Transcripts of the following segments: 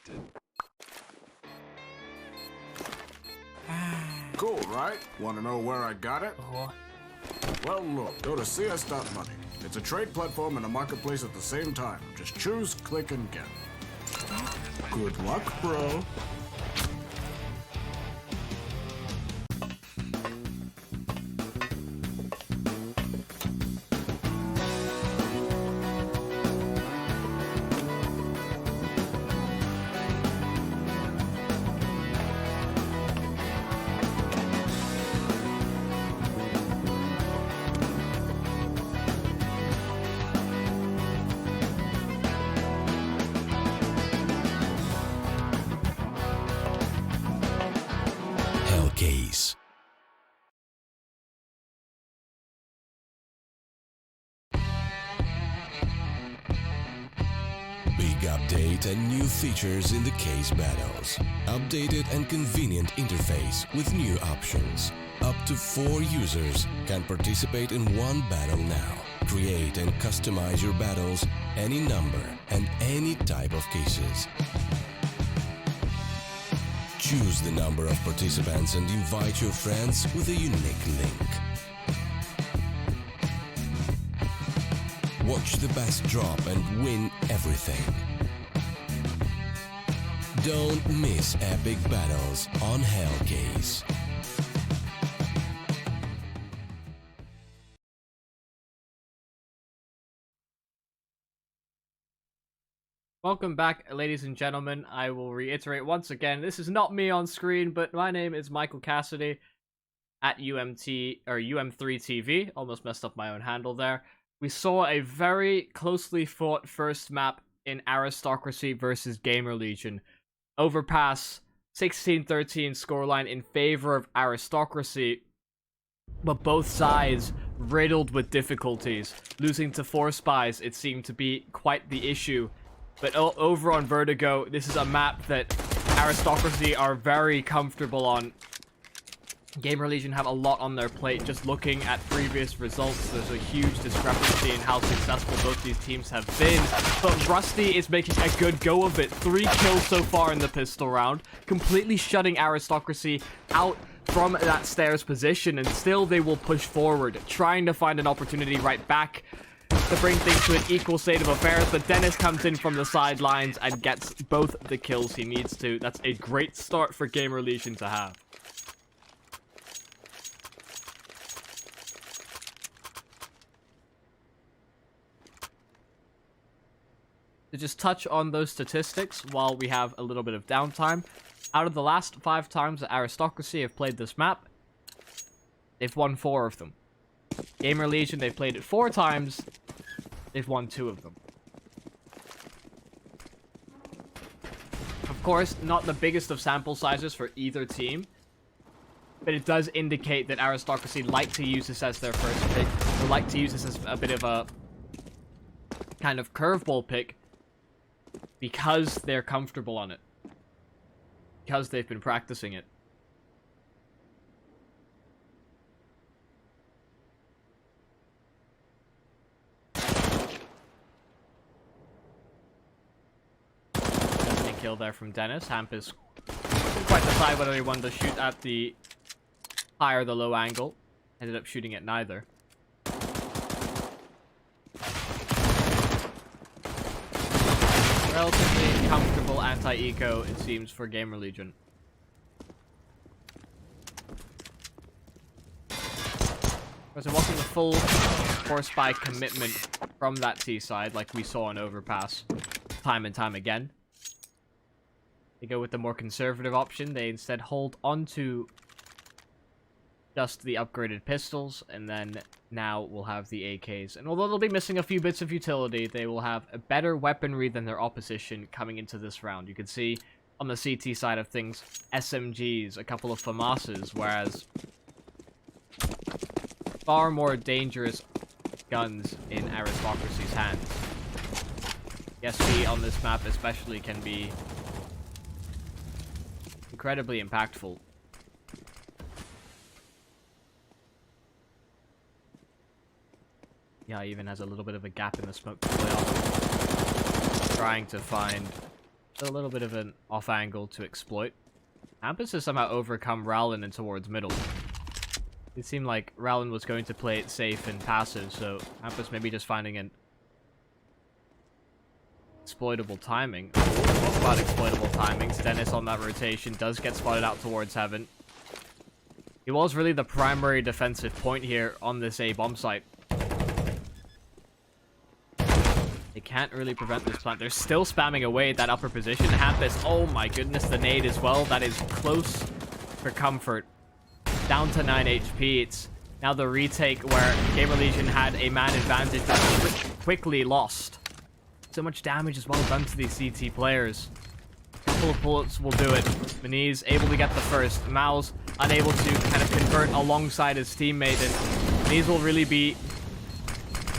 detected. Cool, right? Want to know where I got it? Well, look, go to cs.money. It's a trade platform and a marketplace at the same time. Just choose, click, and get. Good luck, bro. Case. Big update and new features in the case battles. Updated and convenient interface with new options. Up to 4 users can participate in one battle now. Create and customize your battles, any number and any type of cases. Choose the number of participants and invite your friends with a unique link. Watch the best drop and win everything. Don't miss epic battles on Hellcase. Welcome back, ladies and gentlemen. I will reiterate once again, this is not me on screen, but my name is Michael Cassidy at UM3TV. Almost messed up my own handle there. We saw a very closely fought first map in Aristocracy versus GamerLegion. Overpass 16-13 scoreline in favor of Aristocracy, but both sides riddled with difficulties. Losing to 4 spies, it seemed to be quite the issue. But over on Vertigo, this is a map that Aristocracy are very comfortable on. GamerLegion have a lot on their plate. Just looking at previous results, there's a huge discrepancy in how successful both these teams have been. But Rusty is making a good go of it. 3 kills so far in the pistol round, completely shutting Aristocracy out from that stairs position, and still they will push forward, trying to find an opportunity right back to bring things to an equal state of affairs, but Dennis comes in from the sidelines and gets both the kills he needs to. That's a great start for GamerLegion to have. To just touch on those statistics while we have a little bit of downtime. Out of the last 5 times that Aristocracy have played this map, they've won 4 of them. GamerLegion, they've played it 4 times. They've won 2 of them. Of course, not the biggest of sample sizes for either team, but it does indicate that Aristocracy like to use this as their first pick. They like to use this as a bit of a kind of curveball pick because they're comfortable on it. Because they've been practicing it. Kill there from Dennis. Hampus didn't quite decide whether he wanted to shoot at the high or the low angle. Ended up shooting at neither. Relatively comfortable anti-eco, it seems, for GamerLegion. Because it wasn't the full force spy commitment from that T side like we saw on Overpass time and time again. They go with the more conservative option. They instead hold onto just the upgraded pistols, and then now we'll have the AKs. And although they'll be missing a few bits of utility, they will have a better weaponry than their opposition coming into this round. You can see on the CT side of things, SMGs, a couple of FAMASs, whereas far more dangerous guns in Aristocracy's hands. The SP on this map especially can be incredibly impactful. Yeah, even has a little bit of a gap in the smoke to play off. Trying to find A little bit of an off angle to exploit. Hampus has somehow overcome Rowland and towards middle. It seemed like Rowland was going to play it safe and passive, so Hampus maybe just finding an exploitable timing. What about exploitable timings? Dennis on that rotation does get spotted out towards heaven. He was really the primary defensive point here on this A bomb site. They can't really prevent this plant. They're still spamming away at that upper position. Hampus, oh my goodness, the nade as well. That is close for comfort. Down to 9 HP. It's now the retake where GamerLegion had a man advantage that quickly lost. So much damage as well done to these CT players. A couple of bullets will do it. Maniz able to get the first. Mao's unable to kind of convert alongside his teammate, and Maniz will really be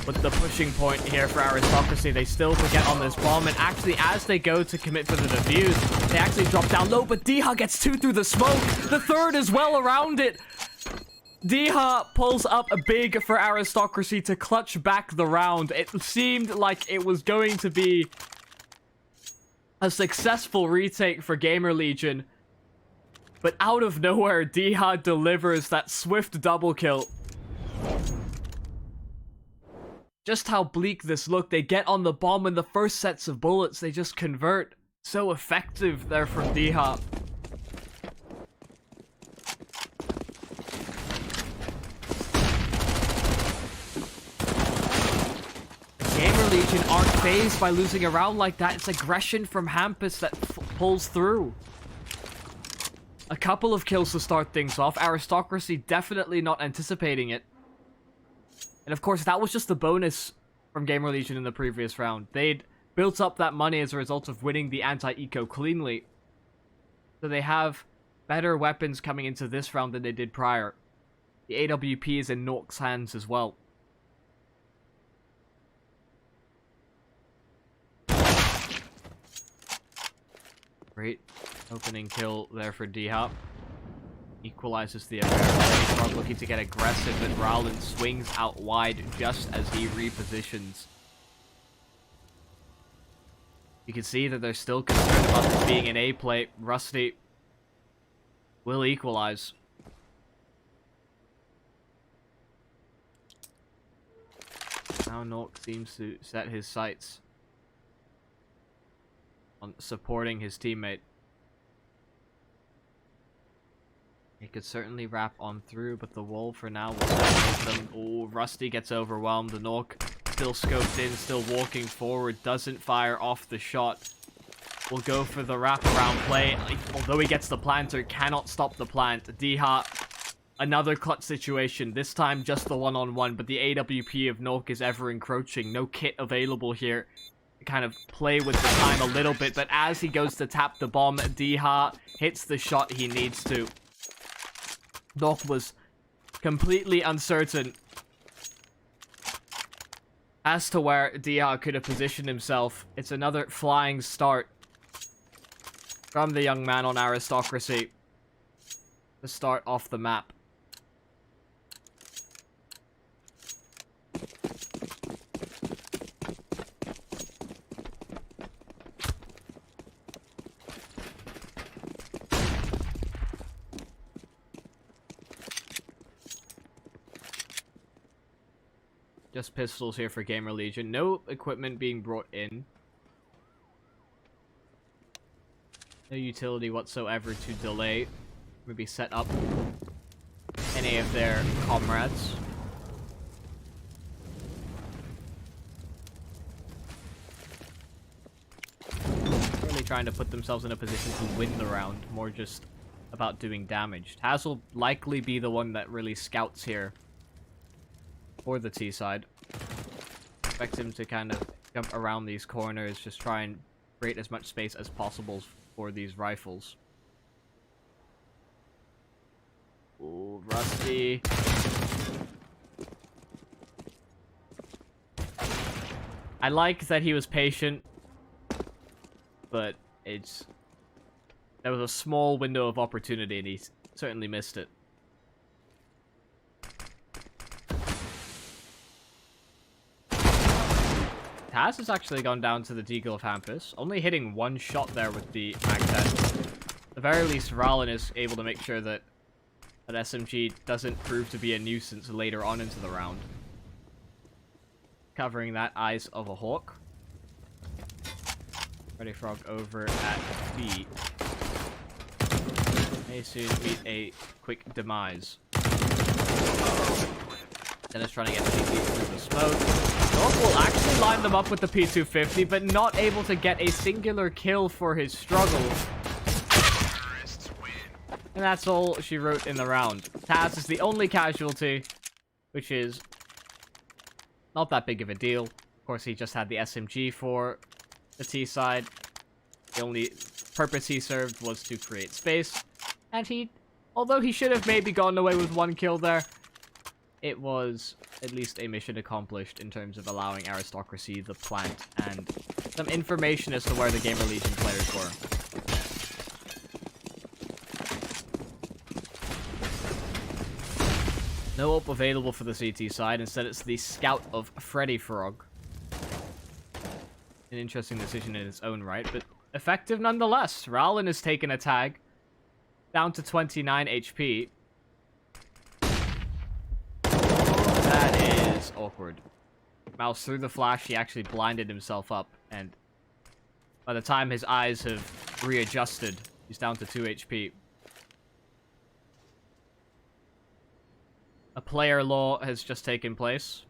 with the pushing point here for Aristocracy. They still get on this bomb, and actually as they go to commit for the defuse, they actually drop down low, but Diha gets 2 through the smoke. The third as well around it. Diha pulls up a big for Aristocracy to clutch back the round. It seemed like it was going to be a successful retake for GamerLegion, but out of nowhere, Diha delivers that swift double kill. Just how bleak this looked. They get on the bomb and the first sets of bullets, they just convert. So effective there from Diha. GamerLegion aren't phased by losing a round like that. It's aggression from Hampus that pulls through. A couple of kills to start things off. Aristocracy definitely not anticipating it. And of course, that was just the bonus from GamerLegion in the previous round. They'd built up that money as a result of winning the anti-eco cleanly. So they have better weapons coming into this round than they did prior. The AWP is in Nork's hands as well. Great opening kill there for D-Hop. Equalizes the affair. Looking to get aggressive, but Rowland swings out wide just as he repositions. You can see that they're still concerned about this being an A play. Rusty will equalize. Now Nork seems to set his sights on supporting his teammate. He could certainly wrap on through, but the wall for now will separate them. Oh, Rusty gets overwhelmed. The Nork still scoped in, still walking forward, doesn't fire off the shot. Will go for the wraparound play. Although he gets the planter, cannot stop the plant. Diha, another clutch situation. This time just the one-on-one, but the AWP of Nork is ever encroaching. No kit available here to kind of play with the time a little bit, but as he goes to tap the bomb, Diha hits the shot he needs to. Nork was completely uncertain as to where Diha could have positioned himself. It's another flying start from the young man on Aristocracy to start off the map. Just pistols here for GamerLegion. No equipment being brought in. No utility whatsoever to delay, maybe set up any of their comrades. Really trying to put themselves in a position to win the round, more just about doing damage. Taz will likely be the one that really scouts here for the T side. Expect him to kind of jump around these corners, just try and create as much space as possible for these rifles. Ooh, Rusty. I like that he was patient, but there was a small window of opportunity and he certainly missed it. Taz has actually gone down to the Deagle of Hampus, only hitting one shot there with the Mag 10. At the very least, Rallen is able to make sure that that SMG doesn't prove to be a nuisance later on into the round. Covering that, Eyes of a Hawk. Freddy Frog over at B. May soon meet a quick demise. Dennis trying to get CT through the smoke. North will actually line them up with the P250, but not able to get a singular kill for his struggle. And that's all she wrote in the round. Taz is the only casualty, which is not that big of a deal. Of course, he just had the SMG for the T side. The only purpose he served was to create space. And he, although he should have maybe gotten away with one kill there, it was at least a mission accomplished in terms of allowing Aristocracy the plant and some information as to where the GamerLegion players were. No up available for the CT side. Instead, it's the Scout of Freddy Frog. An interesting decision in its own right, but effective nonetheless. Rowland has taken a tag. Down to 29 HP. That is awkward. Mouse through the flash, he actually blinded himself up, and by the time his eyes have readjusted, he's down to 2 HP. A player law has just taken place.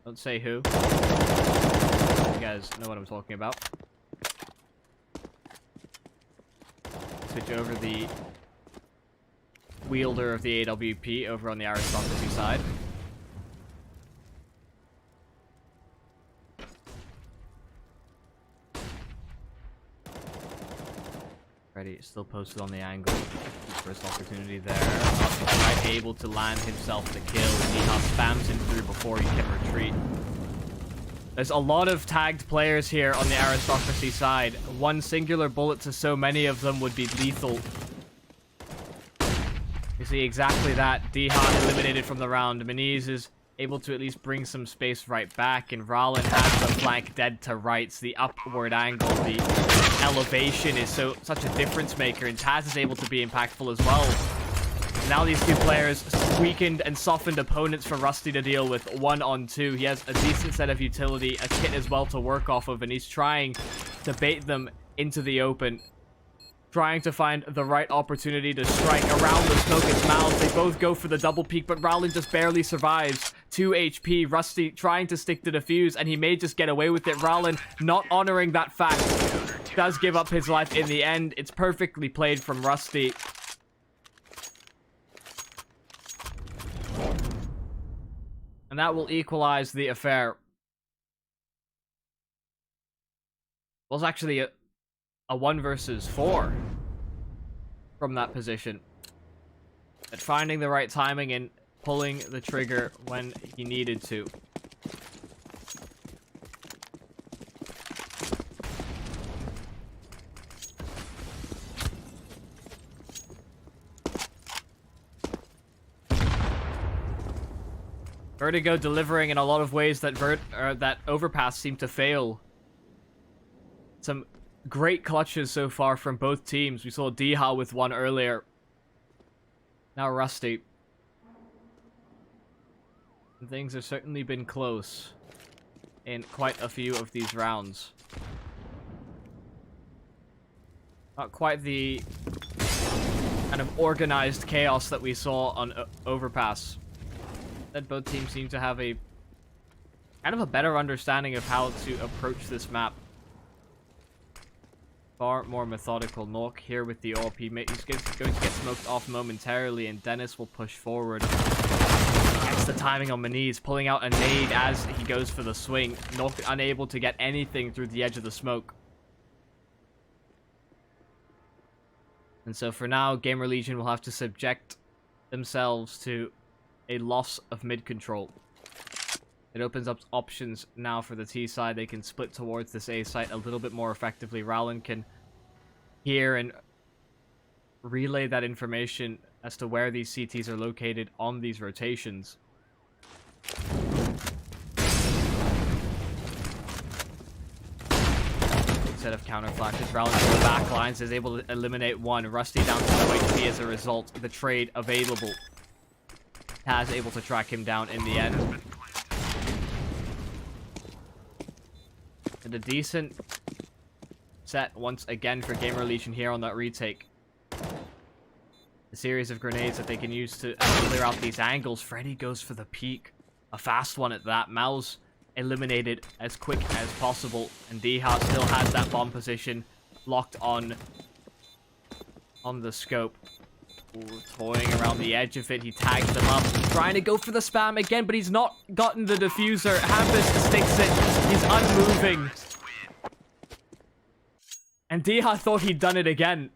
Don't say who. You guys know what I'm talking about. Switch over the wielder of the AWP over on the Aristocracy side. Freddy is still posted on the angle. First opportunity there. Right, able to land himself the kill. Neha spams him through before he can retreat. There's a lot of tagged players here on the Aristocracy side. One singular bullet to so many of them would be lethal. You see exactly that. Dehan eliminated from the round. Maniz is able to at least bring some space right back, and Rowland has the flank dead to rights. The upward angle, the elevation is such a difference maker, and Taz is able to be impactful as well. Now these two players weakened and softened opponents for Rusty to deal with 1-on-2. He has a decent set of utility, a kit as well to work off of, and he's trying to bait them into the open. Trying to find the right opportunity to strike around the Smoke's mouth. They both go for the double peek, but Rowland just barely survives. 2 HP. Rusty trying to stick to the fuse, and he may just get away with it. Rowland not honoring that fact. Does give up his life in the end. It's perfectly played from Rusty. And that will equalize the affair. Well, it's actually a 1 versus 4 from that position. At finding the right timing and pulling the trigger when he needed to. Vertigo delivering in a lot of ways that that Overpass seemed to fail. Some great clutches so far from both teams. We saw Deha with one earlier. Now Rusty. And things have certainly been close in quite a few of these rounds. Not quite the kind of organized chaos that we saw on Overpass. That both teams seem to have a kind of a better understanding of how to approach this map. Far more methodical. Nork here with the AWP. He's going to get smoked off momentarily, and Dennis will push forward. Gets the timing on Maniz, pulling out a nade as he goes for the swing. Nork unable to get anything through the edge of the smoke. And so for now, GamerLegion will have to subject themselves to a loss of mid-control. It opens up options now for the T side. They can split towards this A site a little bit more effectively. Rowland can hear and relay that information as to where these CTs are located on these rotations. instead of counter flashes. Round to the back lines is able to eliminate one. Rusty down to no HP as a result. The trade available. Taz able to track him down in the end. And a decent set once again for GamerLegion here on that retake. A series of grenades that they can use to clear out these angles. Freddy goes for the peek. A fast one at that. Mouse eliminated as quick as possible. And Diha still has that bomb position locked on the scope. Ooh, toying around the edge of it. He tags them up. Trying to go for the spam again, but he's not gotten the diffuser. Hampus sticks it. He's unmoving. And Diha thought he'd done it again.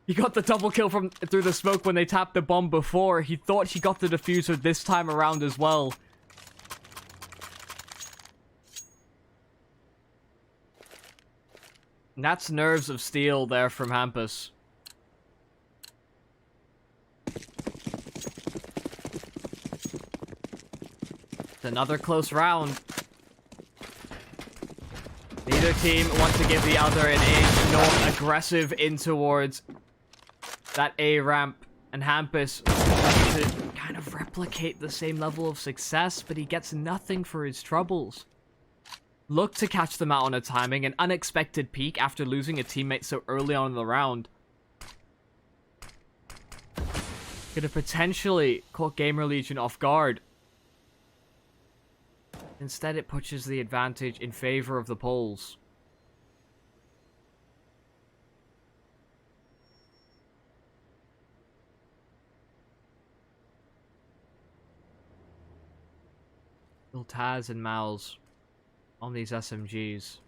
He got the double kill from through the smoke when they tapped the bomb before. He thought he got the diffuser this time around as well. And that's nerves of steel there from Hampus. It's another close round. Neither team wants to give the other an edge, nor aggressive in towards that A ramp. And Hampus wants to kind of replicate the same level of success, but he gets nothing for his troubles. Look to catch them out on a timing, an unexpected peak after losing a teammate so early on in the round. Could have potentially caught GamerLegion off guard. Instead, it pushes the advantage in favor of the Poles. Still Taz and Mouse on these SMGs.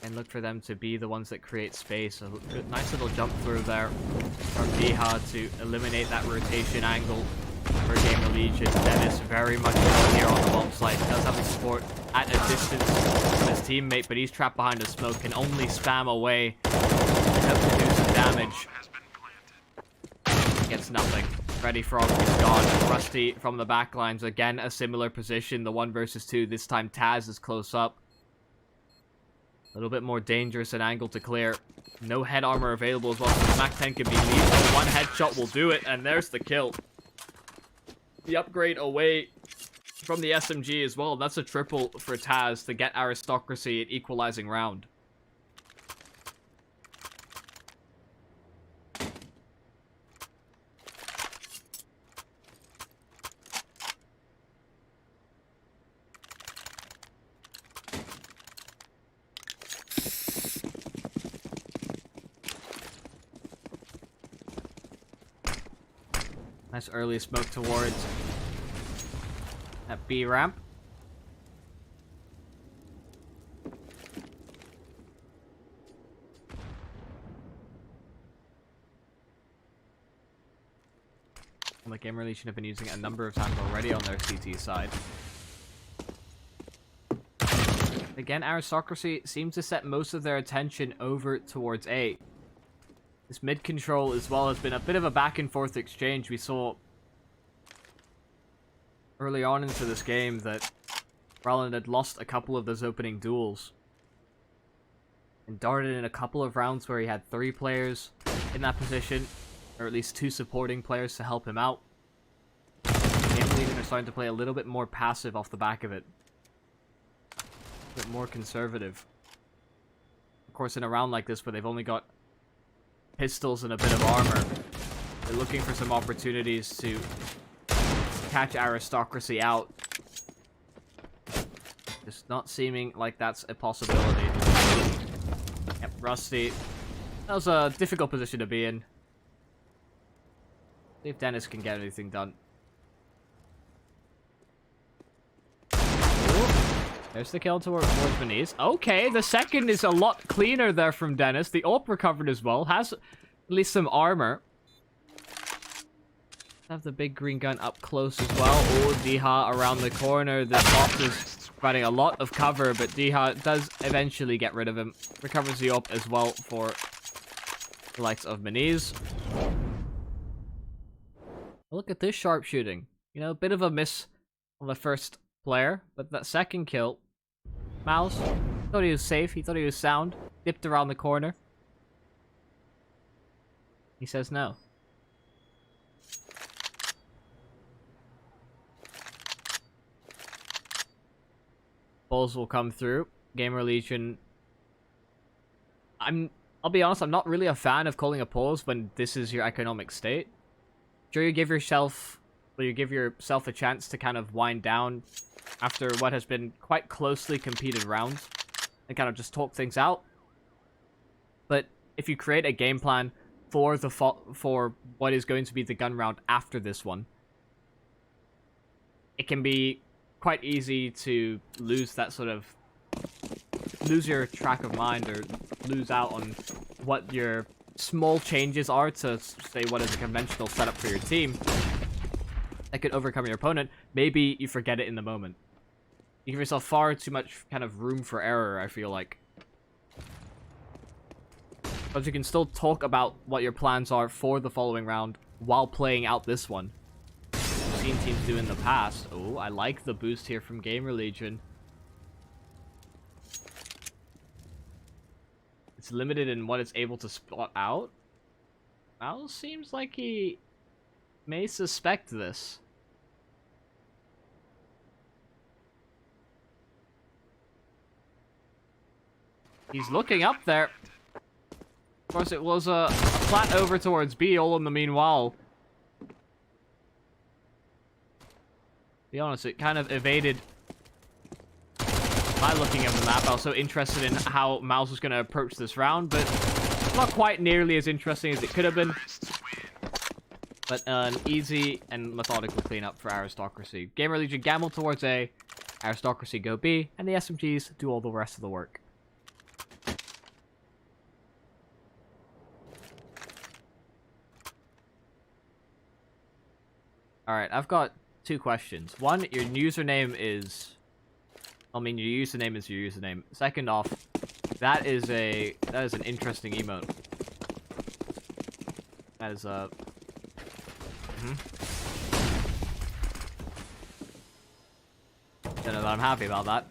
And look for them to be the ones that create space. A good, nice little jump through there from Diha to eliminate that rotation angle for GamerLegion. Dennis very much here on the bomb site. Does have the support at a distance from his teammate, but he's trapped behind a smoke. Can only spam away and hope to do some damage. Gets nothing. Freddy Frog is gone. Rusty from the backlines. Again, a similar position. The 1 versus 2. This time Taz is close up. A little bit more dangerous an angle to clear. No head armor available as well, so the Mac 10 could be lethal. One headshot will do it, and there's the kill. The upgrade away from the SMG as well. That's a triple for Taz to get Aristocracy at equalizing round. Nice early smoke towards that B ramp. And the GamerLegion have been using it a number of times already on their CT side. Again, Aristocracy seems to set most of their attention over towards A. This mid control as well has been a bit of a back and forth exchange. We saw early on into this game that Roland had lost a couple of those opening duels. And darted in a couple of rounds where he had 3 players in that position, or at least 2 supporting players to help him out. GamerLegion are starting to play a little bit more passive off the back of it. A bit more conservative. Of course, in a round like this where they've only got pistols and a bit of armor, they're looking for some opportunities to catch Aristocracy out. Just not seeming like that's a possibility. Yep, Rusty. That was a difficult position to be in. See if Dennis can get anything done. Ooh, there's the kill towards Venice. Okay, the second is a lot cleaner there from Dennis. The AWP recovered as well. Has at least some armor. Have the big green gun up close as well. Oh, Diha around the corner. The AWP is providing a lot of cover, but Diha does eventually get rid of him. Recovers the AWP as well for the likes of Meniz. Look at this sharpshooting. You know, a bit of a miss on the first player, but that second kill, Mouse Thought he was safe. He thought he was sound. Dipped around the corner. He says no. Balls will come through. GamerLegion. I'll be honest, I'm not really a fan of calling a pause when this is your economic state. Sure, you give yourself a chance to kind of wind down after what has been quite closely competed rounds and kind of just talk things out. But if you create a game plan for what is going to be the gun round after this one, it can be quite easy to lose your track of mind or lose out on what your small changes are to, say, what is a conventional setup for your team that could overcome your opponent. Maybe you forget it in the moment. You give yourself far too much kind of room for error, I feel like. But you can still talk about what your plans are for the following round while playing out this one. We've seen teams do in the past. Oh, I like the boost here from GamerLegion. It's limited in what it's able to spot out. Mal seems like he may suspect this. He's looking up there. Of course, it was a flat over towards B, all in the meanwhile. To be honest, it kind of evaded my looking at the map. I was so interested in how Mouse was going to approach this round, but not quite nearly as interesting as it could have been. But an easy and methodical cleanup for Aristocracy. GamerLegion gamble towards A, Aristocracy go B, and the SMGs do all the rest of the work. Alright, I've got two questions. One, your username is... I mean, your username is your username. Second off, that is an interesting emote. That is a... Don't know that I'm happy about that.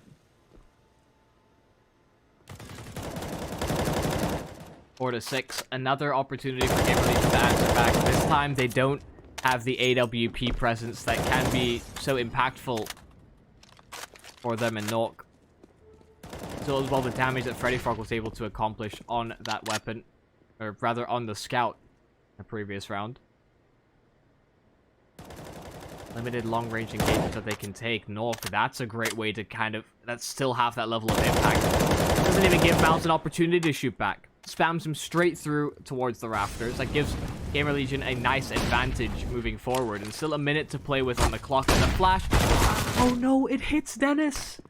4-6. Another opportunity for GamerLegion to answer back. This time, they don't have the AWP presence that can be so impactful for them in Nok. So as well, the damage that Freddy Frog was able to accomplish on that weapon, or rather on the scout in the previous round. Limited long-range engagement that they can take. Nok, that's a great way to kind of... That's still half that level of impact. Doesn't even give Mouse an opportunity to shoot back. Spams him straight through towards the rafters. That gives GamerLegion a nice advantage moving forward. And still a minute to play with on the clock. And the flash... Oh no, it hits Dennis!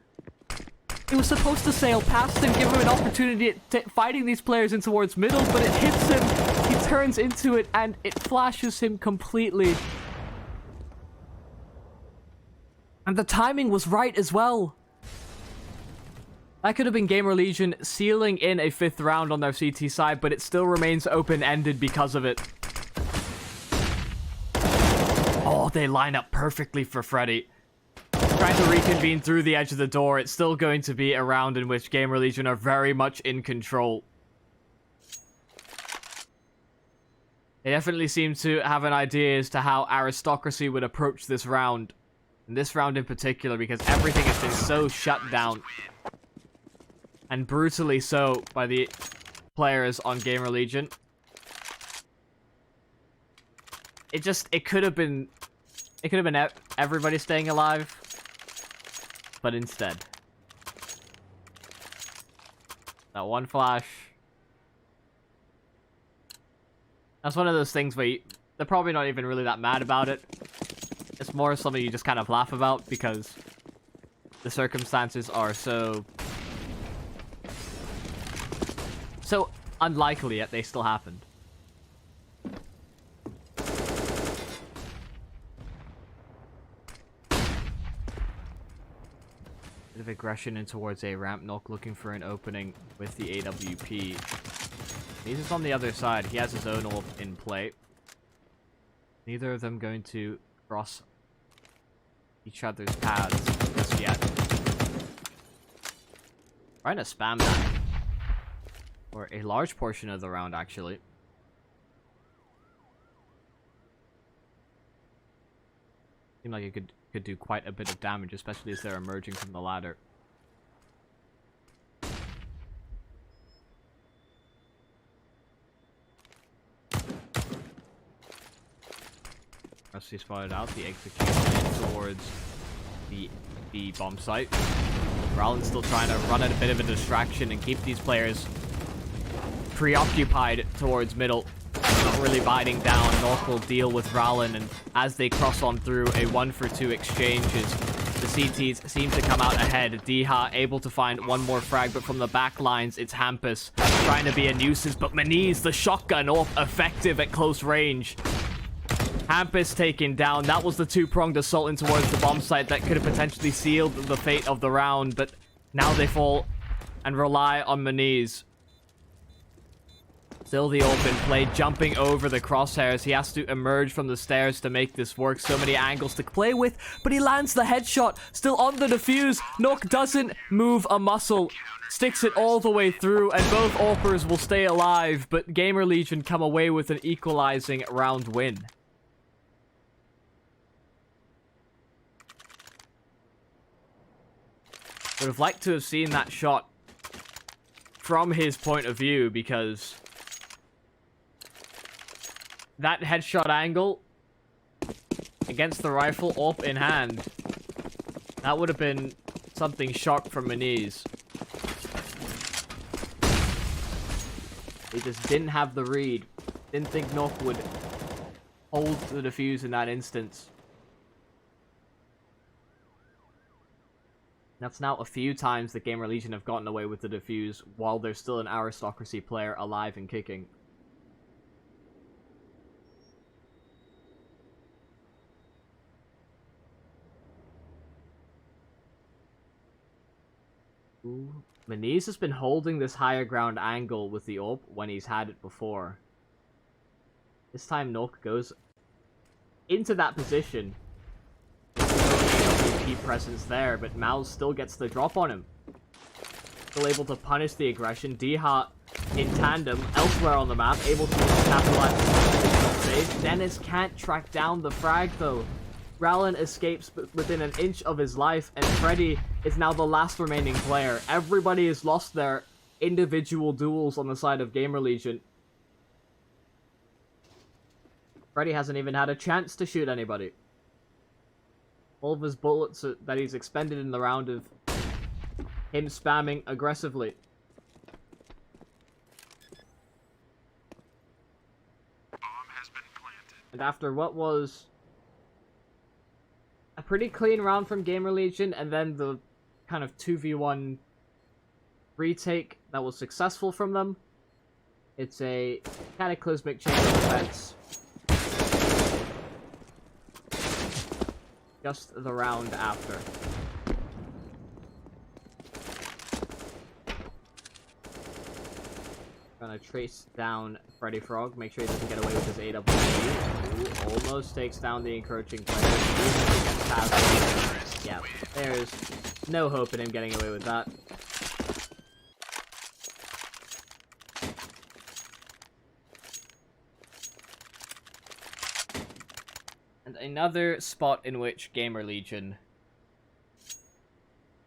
It was supposed to sail past him, give him an opportunity at fighting these players in towards middle, but it hits him. He turns into it, and it flashes him completely. And the timing was right as well. That could have been GamerLegion sealing in a 5th round on their CT side, but it still remains open-ended because of it. Oh, they line up perfectly for Freddy. Trying to reconvene through the edge of the door. It's still going to be a round in which GamerLegion are very much in control. They definitely seem to have an idea as to how Aristocracy would approach this round. And this round in particular, because everything has been so shut down. And brutally so by the players on GamerLegion. It could have been everybody staying alive. But instead, that one flash. That's one of those things where they're probably not even really that mad about it. It's more something you just kind of laugh about because the circumstances are so unlikely, yet they still happened. Bit of aggression in towards a ramp. Nok looking for an opening with the AWP. He's just on the other side. He has his own ult in play. Neither of them going to cross each other's paths just yet. Trying to spam that. For a large portion of the round, actually. Seemed like it could do quite a bit of damage, especially as they're emerging from the ladder. As he spotted out, the execution towards the bomb site. Rowland's still trying to run at a bit of a distraction and keep these players preoccupied towards middle. Not really biting down. North will deal with Rowland, and as they cross on through a 1-for-2 exchanges, the CTs seem to come out ahead. Diha able to find one more frag, but from the back lines, it's Hampus trying to be a nuisance, but Maniz, the shotgun, effective at close range. Hampus taken down. That was the two-pronged assault in towards the bomb site that could have potentially sealed the fate of the round, but now they fall and rely on Maniz. Still the open play, jumping over the crosshairs. He has to emerge from the stairs to make this work. So many angles to play with, but he lands the headshot. Still on the defuse. Nook doesn't move a muscle. Sticks it all the way through, and both AWPers will stay alive, but GamerLegion come away with an equalizing round win. Would have liked to have seen that shot from his point of view, because that headshot angle against the rifle up in hand, that would have been something sharp from Maniz. He just didn't have the read. Didn't think Nook would hold the defuse in that instance. That's now a few times that GamerLegion have gotten away with the defuse while there's still an Aristocracy player alive and kicking. Ooh. Maniz has been holding this higher ground angle with the AWP when he's had it before. This time Nook goes into that position. Presence there, but Mal still gets the drop on him. Still able to punish the aggression. Diha in tandem elsewhere on the map, able to capitalize on the save. Dennis can't track down the frag though. Rowland escapes within an inch of his life, and Freddy is now the last remaining player. Everybody has lost their individual duels on the side of GamerLegion. Freddy hasn't even had a chance to shoot anybody. All of his bullets that he's expended in the round of him spamming aggressively. Bomb has been planted. And after what was a pretty clean round from GamerLegion, and then the kind of 2v1 retake that was successful from them, it's a cataclysmic change of events. Just the round after. Gonna trace down Freddy Frog, make sure he doesn't get away with his AWP. Ooh, almost takes down the encroaching player. Yeah, there's no hope in him getting away with that. And another spot in which GamerLegion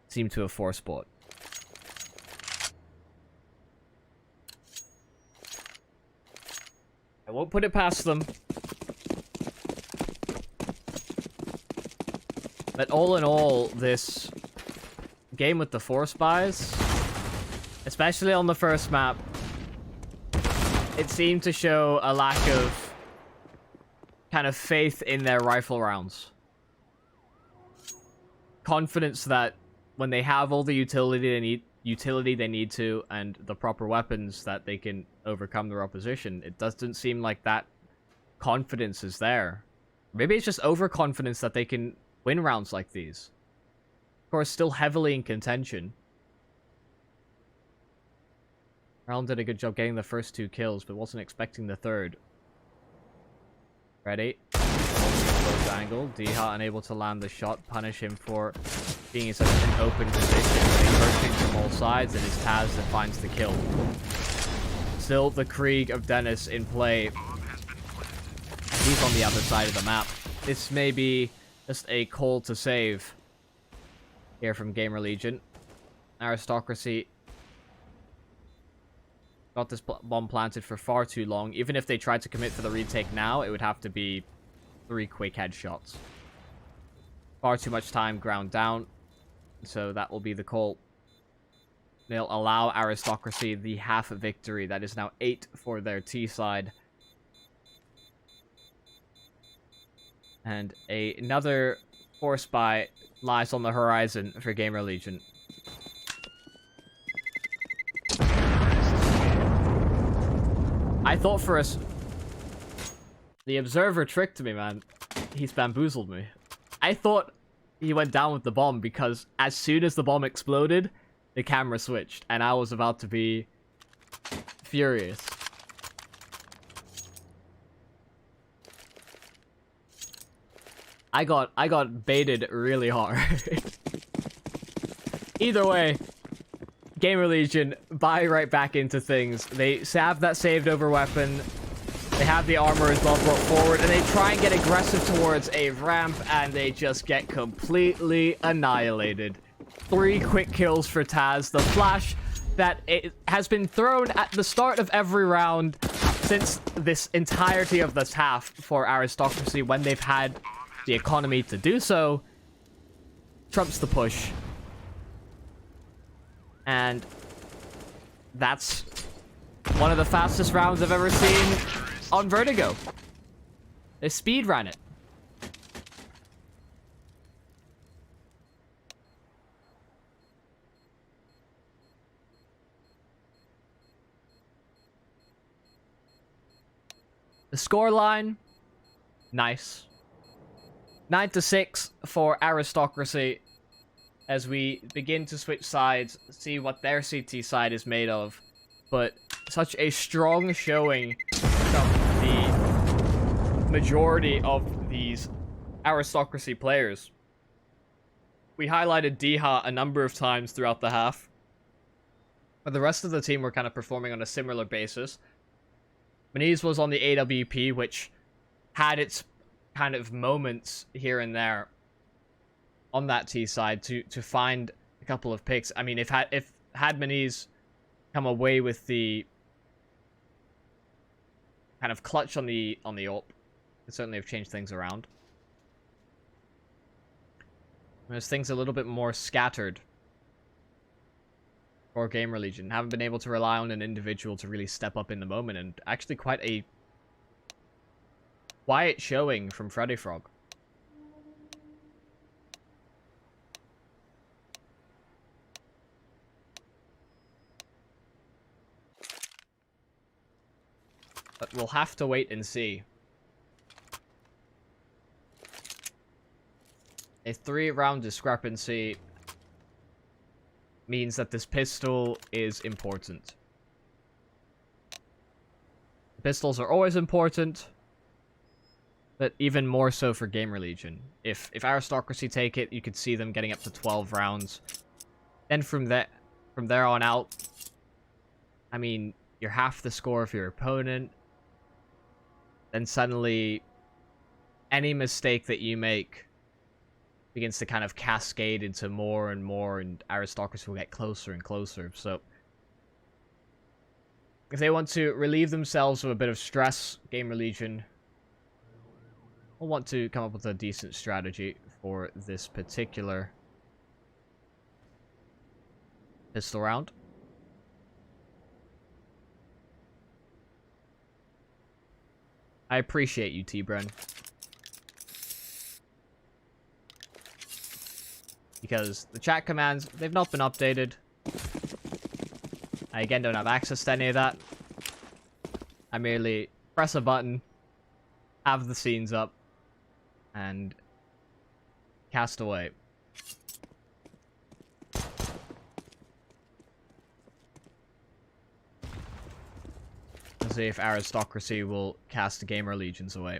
seem to have forced bought. I won't put it past them. But all in all, this game with the force buys, especially on the first map, it seemed to show a lack of kind of faith in their rifle rounds. Confidence that when they have all the utility they need to, and the proper weapons, that they can overcome their opposition. It doesn't seem like that confidence is there. Maybe it's just overconfidence that they can win rounds like these. Of course, still heavily in contention. Rowland did a good job getting the first 2 kills, but wasn't expecting the third. Ready? close angle. Diha unable to land the shot. Punish him for being in such an open position. Approaching from all sides, and it's Taz that finds the kill. Still the Krieg of Dennis in play. He's on the other side of the map. This may be just a call to save here from GamerLegion. Aristocracy got this bomb planted for far too long. Even if they tried to commit for the retake now, it would have to be 3 quick headshots. Far too much time ground down. So that will be the call. They'll allow Aristocracy the half victory. That is now 8 for their T side. And another force buy lies on the horizon for GamerLegion. I thought for us... The Observer tricked me, man. He's bamboozled me. I thought he went down with the bomb because as soon as the bomb exploded, the camera switched. And I was about to be furious. I got baited really hard. Either way, GamerLegion buy right back into things. They have that saved over weapon. They have the armor as well brought forward, and they try and get aggressive towards a ramp, and they just get completely annihilated. 3 quick kills for Taz. The flash that it has been thrown at the start of every round since this entirety of this half for Aristocracy when they've had the economy to do so, trumps the push. And that's one of the fastest rounds I've ever seen on Vertigo. They speedrun it. The scoreline, nice. 9-6 for Aristocracy as we begin to switch sides, see what their CT side is made of. But such a strong showing from the majority of these Aristocracy players. We highlighted Diha a number of times throughout the half, but the rest of the team were kind of performing on a similar basis. Maniz was on the AWP, which had its kind of moments here and there on that T side to find a couple of picks. I mean, if had Maniz come away with the kind of clutch on the ult, could certainly have changed things around. There's things a little bit more scattered for GamerLegion. Haven't been able to rely on an individual to really step up in the moment, and actually quite a quiet showing from Freddy Frog. But we'll have to wait and see. A 3-round discrepancy means that this pistol is important. Pistols are always important, but even more so for GamerLegion. If Aristocracy take it, you could see them getting up to 12 rounds. Then from there on out, I mean, you're half the score of your opponent. Then suddenly, any mistake that you make begins to kind of cascade into more and more, and Aristocracy will get closer and closer. So, if they want to relieve themselves of a bit of stress, GamerLegion will want to come up with a decent strategy for this particular pistol round. I appreciate you, T-Bren. Because the chat commands, they've not been updated. I again don't have access to any of that. I merely press a button, have the scenes up, and cast away. Let's see if Aristocracy will cast GamerLegions away.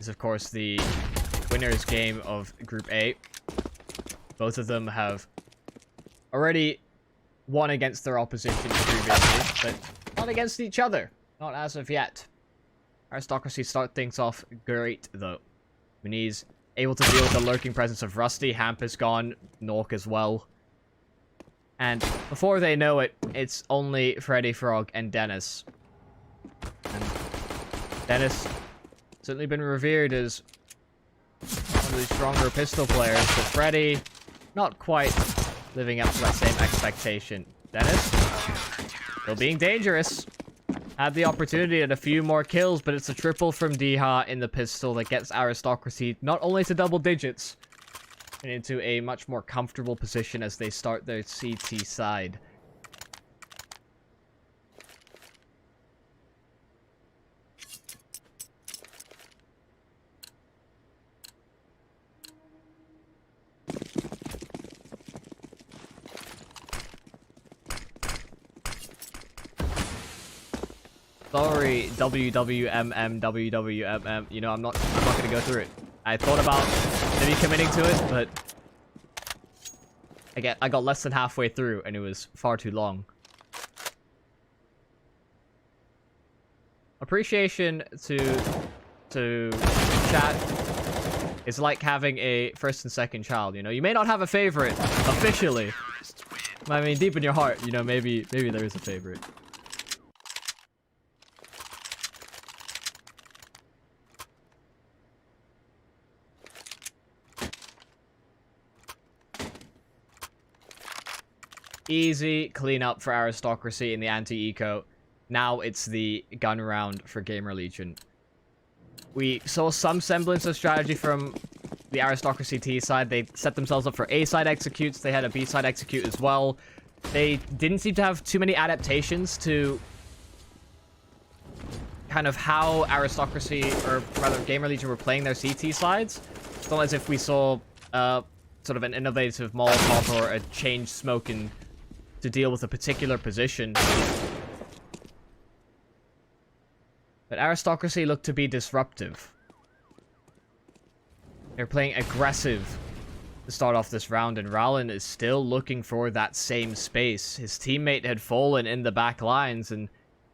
is, of course, the winner's game of Group A. Both of them have already won against their opposition previously, but not against each other. Not as of yet. Aristocracy start things off great, though. Muniz able to deal with the lurking presence of Rusty. Hamp is gone. Nork as well. And before they know it, it's only Freddy Frog and Dennis. And Dennis certainly been revered as one of the stronger pistol players, but Freddy not quite living up to that same expectation. Dennis still being dangerous. Had the opportunity at a few more kills, but it's a triple from Diha in the pistol that gets Aristocracy not only to double digits, but into a much more comfortable position as they start their CT side. Sorry, WWMM. You know, I'm not gonna go through it. I thought about maybe committing to it, but I got less than halfway through and it was far too long. Appreciation to chat is like having a first and second child, you know? You may not have a favorite officially. I mean, deep in your heart, you know, maybe there is a favorite. Easy cleanup for Aristocracy in the anti-eco. Now it's the gun round for GamerLegion. We saw some semblance of strategy from the Aristocracy T side. They set themselves up for A side executes. They had a B side execute as well. They didn't seem to have too many adaptations to kind of how Aristocracy, or rather GamerLegion, were playing their CT sides. It's not as if we saw sort of an innovative Molotov or a changed smoke to deal with a particular position. But Aristocracy looked to be disruptive. They're playing aggressive to start off this round, and Rallen is still looking for that same space. His teammate had fallen in the back lines, and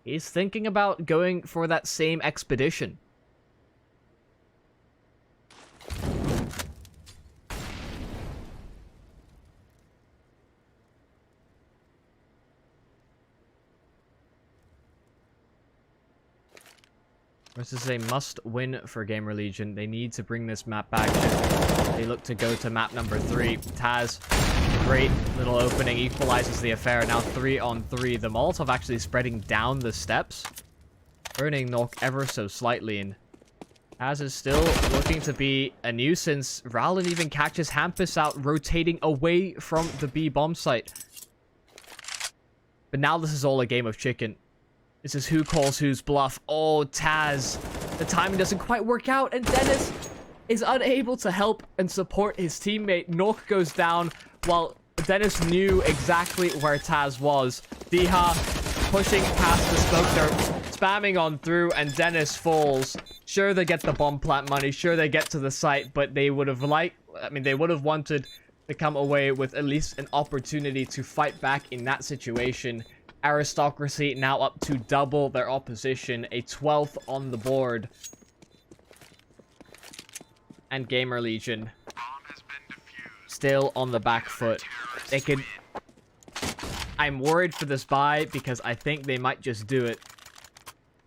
he's thinking about going for that same expedition. This is a must-win for GamerLegion. They need to bring this map back. They look to go to map number 3. Taz, great little opening, equalizes the affair. Now 3-on-3. The Molotov actually spreading down the steps, burning Nork ever so slightly. And Taz is still looking to be a nuisance. Rowland even catches Hampus out, rotating away from the B bomb site. But now this is all a game of chicken. This is who calls whose bluff. Oh, Taz. The timing doesn't quite work out, and Dennis is unable to help and support his teammate. Nork goes down, while Dennis knew exactly where Taz was. Diha pushing past the smoke. They're spamming on through, and Dennis falls. Sure, they get the bomb plant money. Sure, they get to the site, but they would have they would have wanted to come away with at least an opportunity to fight back in that situation. Aristocracy now up to double their opposition, a 12th on the board. And GamerLegion still on the back foot. They could... I'm worried for this buy because I think they might just do it.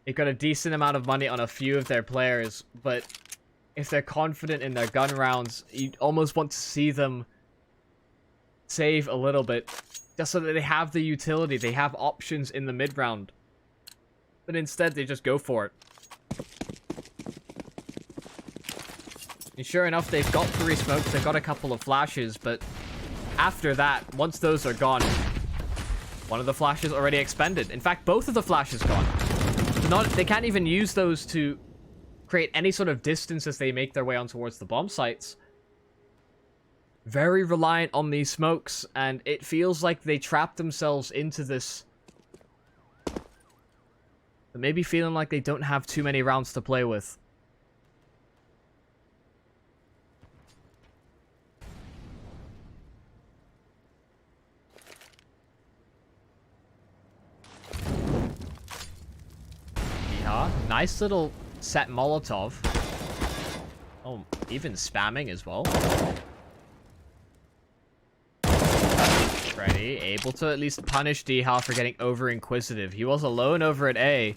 They got a decent amount of money on a few of their players, but if they're confident in their gun rounds, you almost want to see them save a little bit. Just so that they have the utility, they have options in the mid-round. But instead, they just go for it. And sure enough, they've got 3 smokes, they've got a couple of flashes, but after that, once those are gone, one of the flashes already expended. In fact, both of the flashes gone. They can't even use those to create any sort of distance as they make their way on towards the bomb sites. Very reliant on these smokes, and it feels like they trapped themselves into this. But maybe feeling like they don't have too many rounds to play with. Nice little set Molotov. Oh, even spamming as well. Freddy able to at least punish Deha for getting over-inquisitive. He was alone over at A.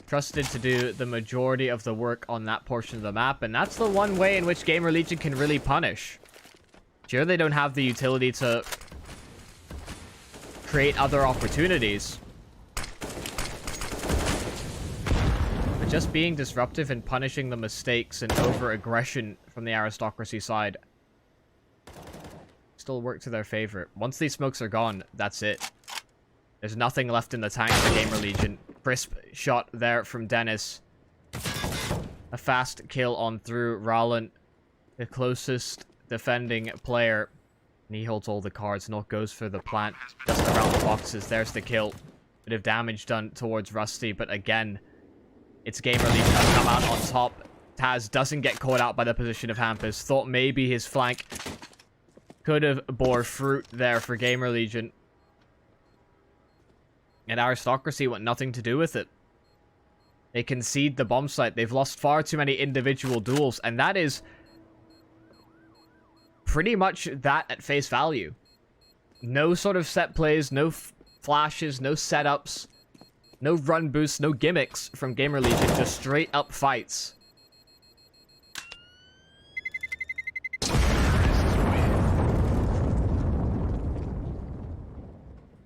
Trusted to do the majority of the work on that portion of the map, and that's the one way in which GamerLegion can really punish. Sure, they don't have the utility to create other opportunities. But just being disruptive and punishing the mistakes and over-aggression from the Aristocracy side still work to their favor. Once these smokes are gone, that's it. There's nothing left in the tank for GamerLegion. Crisp shot there from Dennis. A fast kill on through. Rowland, the closest defending player. And he holds all the cards. Not goes for the plant just around the boxes. There's the kill. Bit of damage done towards Rusty, but again, it's GamerLegion to come out on top. Taz doesn't get caught out by the position of Hampus. Thought maybe his flank could have bore fruit there for GamerLegion. And Aristocracy want nothing to do with it. They concede the bomb site. They've lost far too many individual duels, and that is pretty much that at face value. No sort of set plays, no flashes, no setups, no run boosts, no gimmicks from GamerLegion, just straight up fights.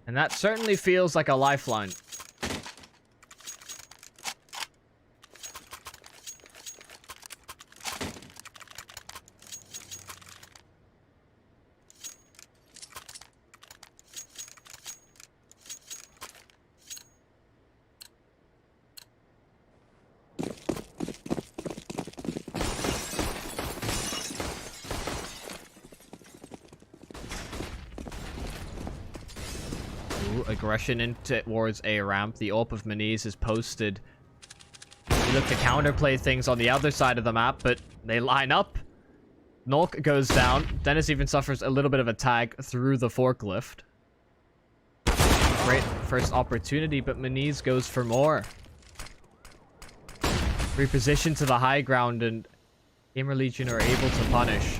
And that certainly feels like a lifeline. Aggression in towards A ramp. The AWP of Maniz is posted. We look to counterplay things on the other side of the map, but they line up. Nulk goes down. Dennis even suffers a little bit of a tag through the forklift. Great first opportunity, but Maniz goes for more. Reposition to the high ground, and GamerLegion are able to punish.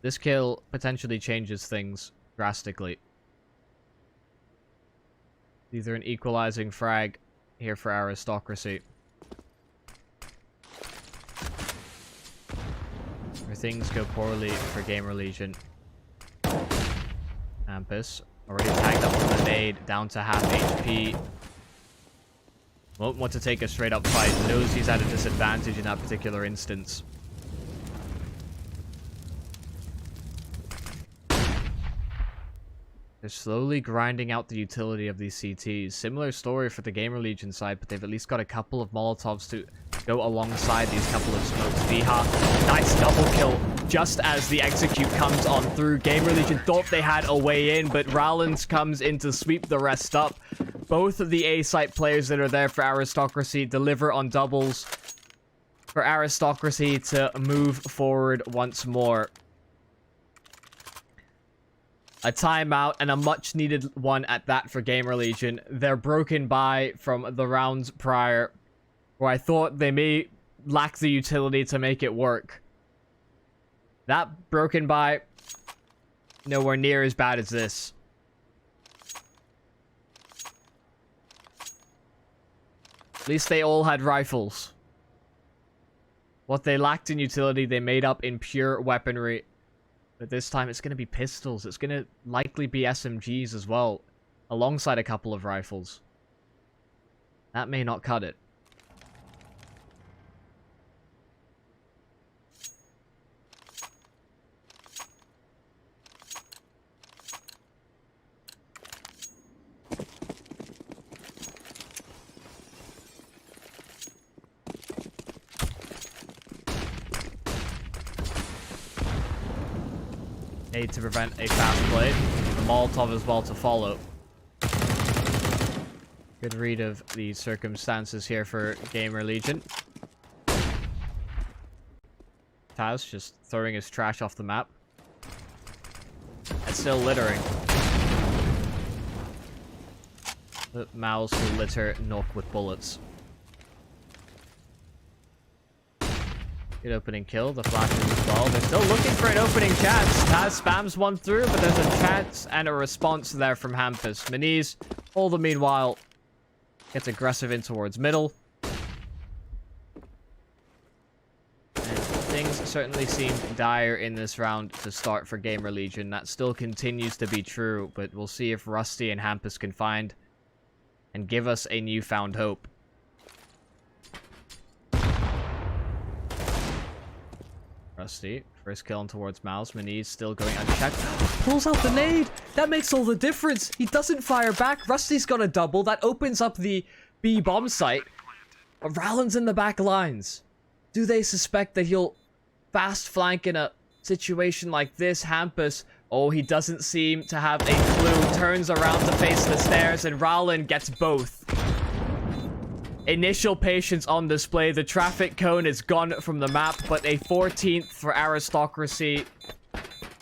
This kill potentially changes things drastically. Either an equalizing frag here for Aristocracy, or things go poorly for GamerLegion. Hampus already tagged up with the nade, down to half HP. Won't want to take a straight up fight. Knows he's at a disadvantage in that particular instance. They're slowly grinding out the utility of these CTs. Similar story for the GamerLegion side, but they've at least got a couple of Molotovs to go alongside these couple of smokes. Deha, nice double kill just as the execute comes on through. GamerLegion thought they had a way in, but Rowlands comes in to sweep the rest up. Both of the A-site players that are there for Aristocracy deliver on doubles for Aristocracy to move forward once more. A timeout, and a much-needed one at that for GamerLegion. They're broken by from the rounds prior, where I thought they may lack the utility to make it work. That broken by, nowhere near as bad as this. At least they all had rifles. What they lacked in utility, they made up in pure weaponry. But this time it's going to be pistols. It's going to likely be SMGs as well, alongside a couple of rifles. That may not cut it. Need to prevent a fast play. The Molotov as well to follow. Good read of the circumstances here for GamerLegion. Taz just throwing his trash off the map. It's still littering. The mouse will litter Nook with bullets. Good opening kill. The flashes as well. They're still looking for an opening chance. Taz spams one through, but there's a chance and a response there from Hampus. Maniz, all the meanwhile, gets aggressive in towards middle. Things certainly seemed dire in this round to start for GamerLegion. That still continues to be true, but we'll see if Rusty and Hampus can find and give us a newfound hope. Rusty, first kill on towards Mouse. Maniz still going unchecked. Pulls out the nade! That makes all the difference! He doesn't fire back. Rusty's got a double. That opens up the B bomb site. But Rowland's in the back lines. Do they suspect that he'll fast flank in a situation like this? Hampus, oh, he doesn't seem to have a clue. Turns around to face the stairs, and Rowland gets both. Initial patience on display. The traffic cone is gone from the map, but a 14th for Aristocracy.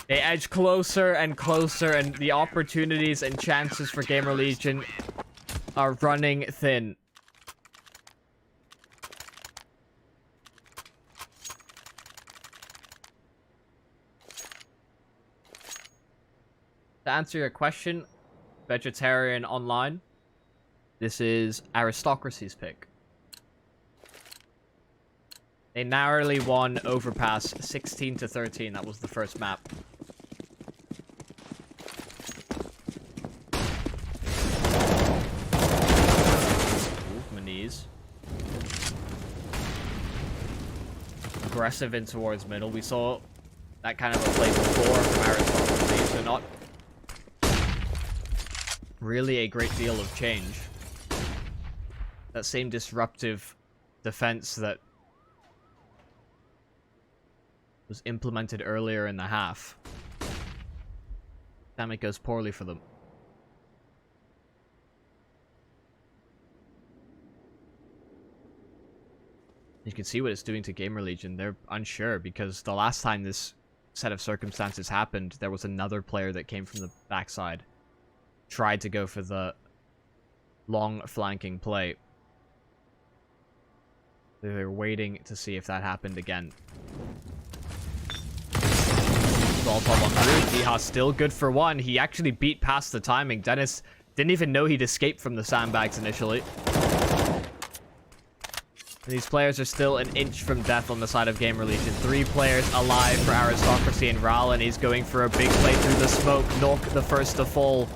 They edge closer and closer, and the opportunities and chances for GamerLegion are running thin. To answer your question, Vegetarian Online, this is Aristocracy's pick. They narrowly won Overpass 16-13. That was the first map. Maniz. Aggressive in towards middle. We saw that kind of a play before from Aristocracy, so not really a great deal of change. That same disruptive defense that was implemented earlier in the half. Damn, it goes poorly for them. You can see what it's doing to GamerLegion. They're unsure because the last time this set of circumstances happened, there was another player that came from the backside. Tried to go for the long flanking play. They're waiting to see if that happened again. Ball pop on through. Diha still good for one. He actually beat past the timing. Dennis didn't even know he'd escaped from the sandbags initially. These players are still an inch from death on the side of GamerLegion. 3 players alive for Aristocracy, and Rowland, he's going for a big play through the smoke. Nook, the first to fall.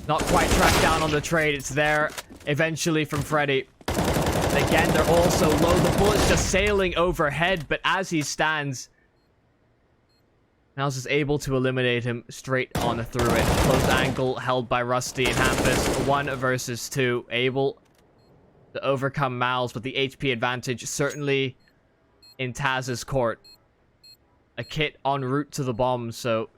Not quite tracked down on the trade. It's there eventually from Freddy. And again, they're all so low. The bullet's just sailing overhead, but as he stands, Mouse is able to eliminate him straight on through it. Close angle held by Rusty and Hampus. 1 versus 2. Able to overcome Miles, but the HP advantage certainly in Taz's court. A kit en route to the bomb, so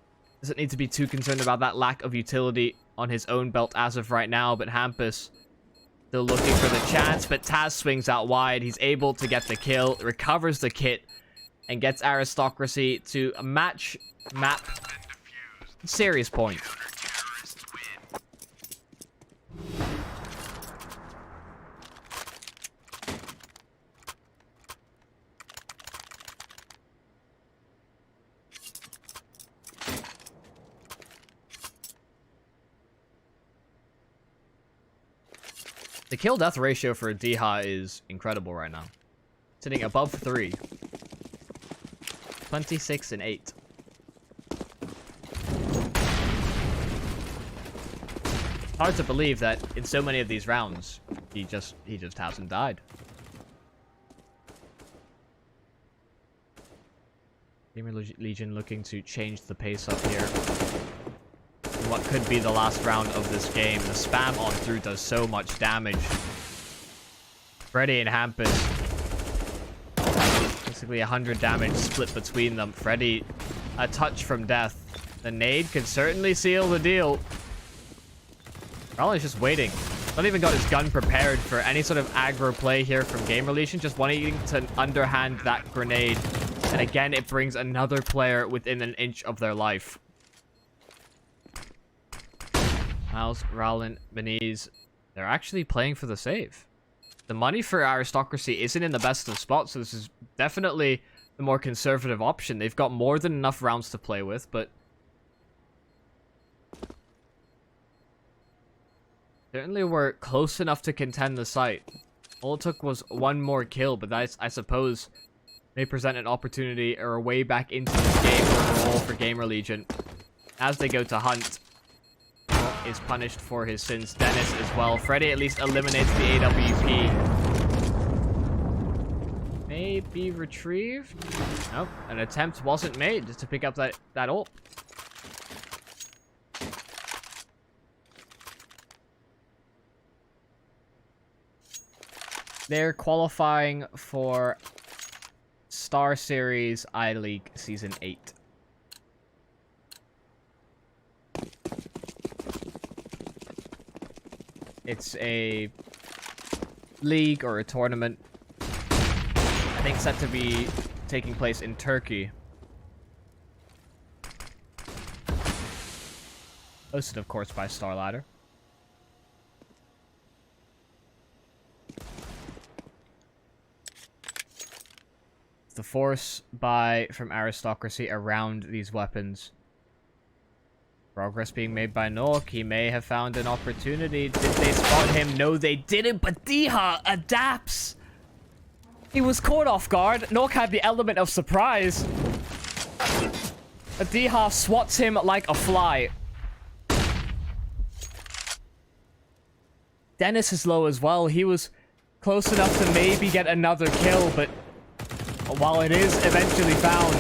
doesn't need to be too concerned about that lack of utility on his own belt as of right now. But Hampus still looking for the chance, but Taz swings out wide. He's able to get the kill, recovers the kit, and gets Aristocracy to a match map series point. The kill-death ratio for Diha is incredible right now. Sitting above 3. 26 and 8. Hard to believe that in so many of these rounds, he just hasn't died. GamerLegion looking to change the pace up here. What could be the last round of this game. The spam on through does so much damage. Freddy and Hampus. Basically 100 damage split between them. Freddy, a touch from death. The nade could certainly seal the deal. Rowland's just waiting. Not even got his gun prepared for any sort of aggro play here from GamerLegion. Just wanting to underhand that grenade. And again, it brings another player within an inch of their life. Miles, Rowland, Maniz They're actually playing for the save. The money for Aristocracy isn't in the best of spots, so this is definitely the more conservative option. They've got more than enough rounds to play with, but certainly we're close enough to contend the site. All it took was one more kill, but that, I suppose, may present an opportunity or a way back into this game overall for GamerLegion. As they go to hunt, is punished for his sins. Dennis as well. Freddy at least eliminates the AWP. May be retrieved. Nope, an attempt wasn't made just to pick up that ult. They're qualifying for StarSeries I-League Season 8. It's a league or a tournament, I think, set to be taking place in Turkey. Hosted, of course, by StarLadder. The force buy from Aristocracy around these weapons. Progress being made by Nork. He may have found an opportunity. Did they spot him? No, they didn't, but Diha adapts. He was caught off guard. Nork had the element of surprise. Diha swats him like a fly. Dennis is low as well. He was close enough to maybe get another kill, but while it is eventually found,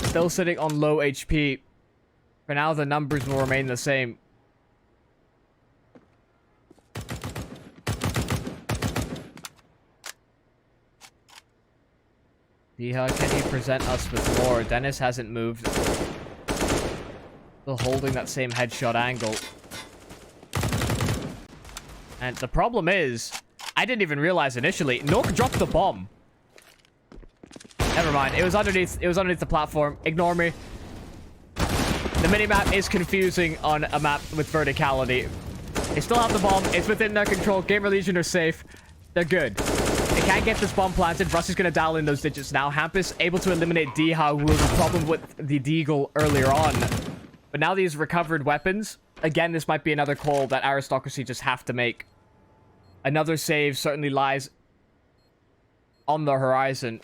still sitting on low HP. For now, the numbers will remain the same. Diha, can you present us with more? Dennis hasn't moved. Still holding that same headshot angle. And the problem is, I didn't even realize initially, Nork dropped the bomb. Never mind. It was underneath the platform. Ignore me. The minimap is confusing on a map with verticality. They still have the bomb. It's within their control. GamerLegion are safe. They're good. They can't get this bomb planted. Russ is going to dial in those digits now. Hampus able to eliminate Diha, who was a problem with the Deagle earlier on. But now these recovered weapons, again, this might be another call that Aristocracy just have to make. Another save certainly lies on the horizon.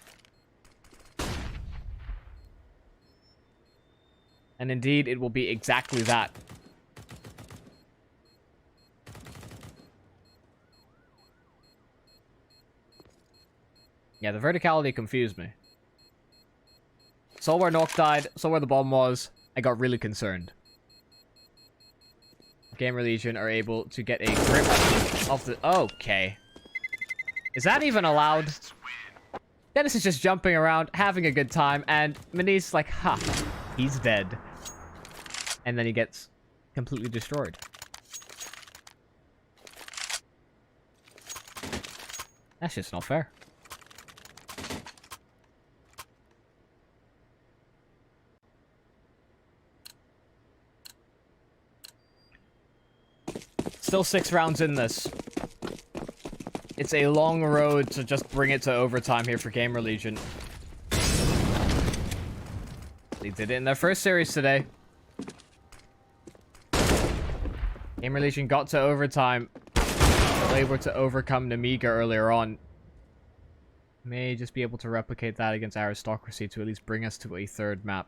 And indeed, it will be exactly that. Yeah, the verticality confused me. Saw where Nork died, saw where the bomb was. I got really concerned. GamerLegion are able to get a grip off the... Okay. Is that even allowed? Dennis is just jumping around, having a good time, and Mani's like, ha, he's dead. And then he gets completely destroyed. That's just not fair. Still 6 rounds in this. It's a long road to just bring it to overtime here for GamerLegion. They did it in their first series today. GamerLegion got to overtime. They were to overcome Namiga earlier on. May just be able to replicate that against Aristocracy to at least bring us to a third map.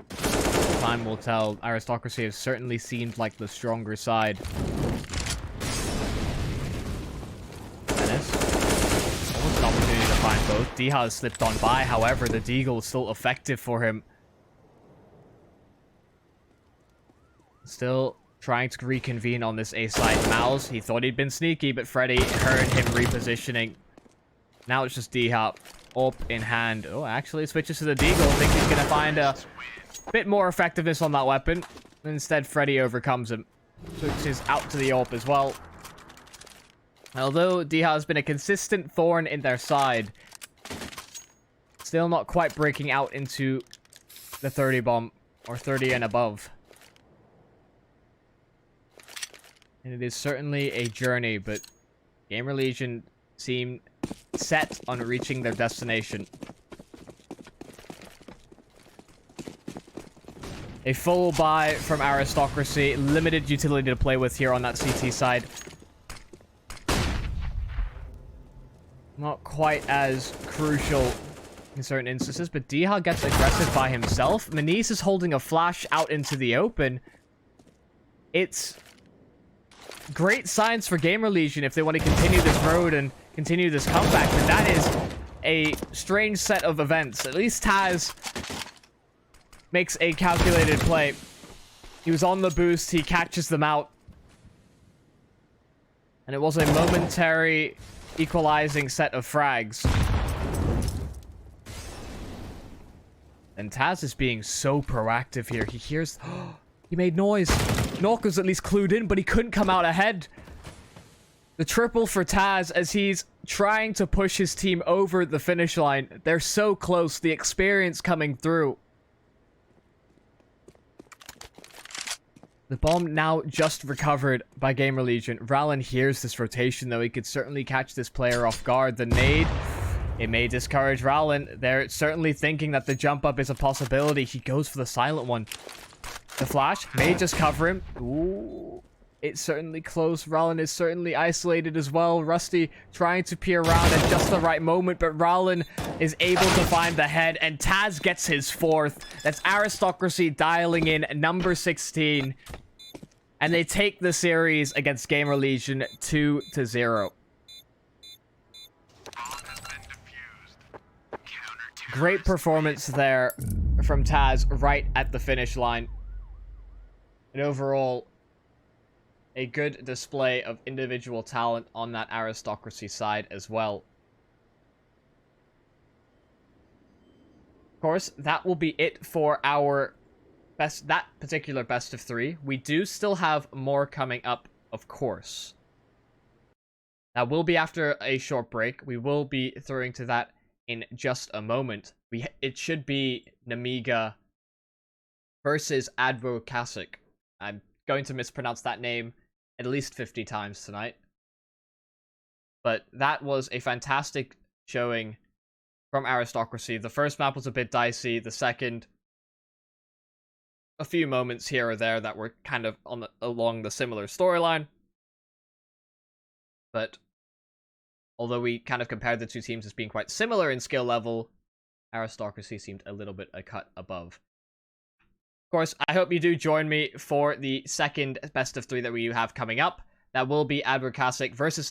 Time will tell. Aristocracy has certainly seemed like the stronger side. Dennis. Almost an opportunity to find both. Diha has slipped on by, however, the Deagle is still effective for him. Still trying to reconvene on this A site. Mouse, he thought he'd been sneaky, but Freddy heard him repositioning. Now it's just Diha up in hand. Oh, actually switches to the Deagle. Thinks he's going to find a bit more effectiveness on that weapon. Instead, Freddy overcomes him. Switches out to the AWP as well. Although Diha has been a consistent thorn in their side, still not quite breaking out into the 30 bomb or 30 and above. And it is certainly a journey, but GamerLegion seem set on reaching their destination. A full buy from Aristocracy. Limited utility to play with here on that CT side. Not quite as crucial in certain instances, but Dihal gets aggressive by himself. Manise is holding a flash out into the open. It's great signs for GamerLegion if they want to continue this road and continue this comeback, but that is a strange set of events. At least Taz makes a calculated play. He was on the boost, he catches them out. And it was a momentary equalizing set of frags. And Taz is being so proactive here. He hears... he made noise. Nork was at least clued in, but he couldn't come out ahead. The triple for Taz as he's trying to push his team over the finish line. They're so close. The experience coming through. The bomb now just recovered by GamerLegion. Rallen hears this rotation, though. He could certainly catch this player off guard. The nade, it may discourage Rallen. They're certainly thinking that the jump up is a possibility. He goes for the silent one. The flash may just cover him. Ooh, it's certainly close. Rallen is certainly isolated as well. Rusty trying to peer around at just the right moment, but Rallen is able to find the head, and Taz gets his fourth. That's Aristocracy dialing in number 16. And they take the series against GamerLegion 2-0. Great performance there from Taz right at the finish line. And overall, a good display of individual talent on that Aristocracy side as well. Of course, that will be it for our that particular best of 3. We do still have more coming up, of course. That will be after a short break. We will be throwing to that in just a moment. It should be Namiga versus Advocasic. I'm going to mispronounce that name at least 50 times tonight. But that was a fantastic showing from Aristocracy. The first map was a bit dicey. The second, a few moments here or there that were kind of along the similar storyline. But although we kind of compared the two teams as being quite similar in skill level, Aristocracy seemed a little bit a cut above. Of course, I hope you do join me for the second best of 3 that we have coming up. That will be Advocasic versus